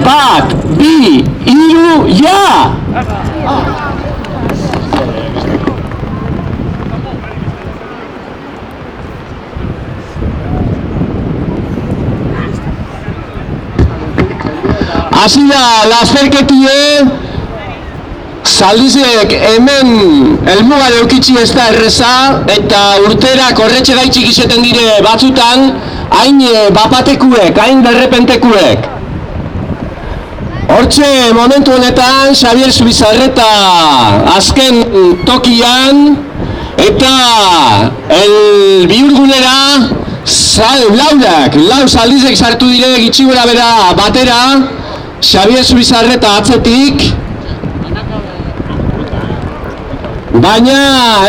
bat, bi, hiru, ja! Hasi da, lasterketie, Zaldizek hemen helmuga eukitzi ez da erreza, eta urtera korretxe gaitxik izeten dire batzutan, hain bapatekuek, hain derrepentekuek. Hortxe momentu honetan Xabier Zubizarreta azken tokian, eta bihurgunera lau Zaldizek sartu dire gitxigora bera batera, Xabier Zubizarreta atzetik, baina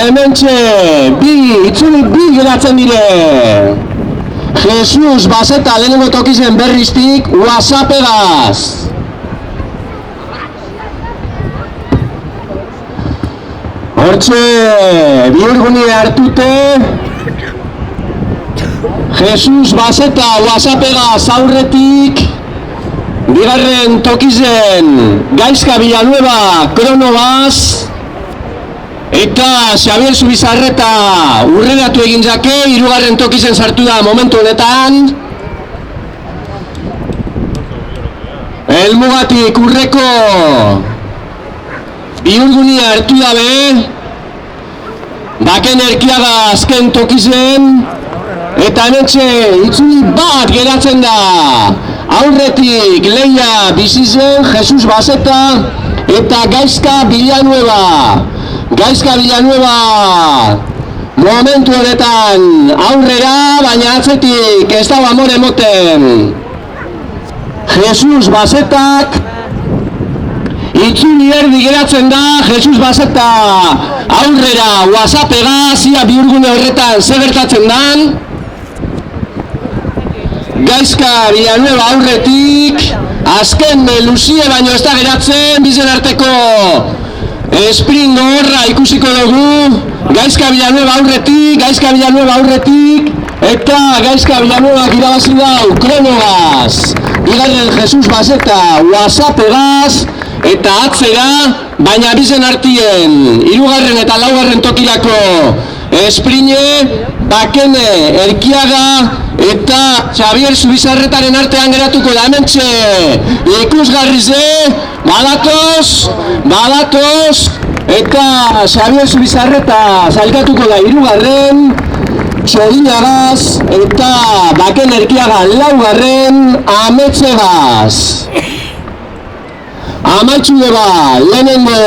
hementxe itzuli bi geratzen dire. Jesus Baseta lehenengo tokizen berriztik, WhatsAppegaz. Hortxe bihurguni hartute, Jesus Baseta WhatsAppegaz aurretik, bigarren tokizen Gaizka Villanueva Kronogaz, eta Xabier Zubizarreta urreratu egin zake, hirugarren tokizen sartu da momentu honetan. Helmugatik urreko bihurgunia hartu dabe, Baken Erkiaga azken tokizen, eta hementxe itzuli bat geratzen da. Aurretik Leia Bizizen, Jesus Baseta eta Gaizka Villanueva. Gaizka Villanueva momentu honetan aurrera, baina atzetik ez dago amore moten. Jesus Basetak itzuli erdi geratzen da, Jesus Baseta aurrera WhatsAppegaz, ia bihurgune horretan zer gertatzen dan. Gaizka Villanueva aurretik, azken Luzie baino ez da geratzen, bizen arteko sprint horra ikusiko dugu. Gaizka Villanueva aurretik, eta Gaizka Villanueva irabazi dau Kronogaz, bigarren Jesus Baseta WhatsAppegaz, eta atzera, baina bizen artien hirugarren eta laugarren tokirako sprinte, Bakene Erkiaga eta Xabier Zubizarretaren artean geratuko da. Hementxe ikusgarrize, badatoz, eta Xabier Zubizarreta zailkatuko da hirugarren, Txodinagaz eta Baken Erkiaga laugarren, Ametsegaz. Amaitxu deba, lehenengo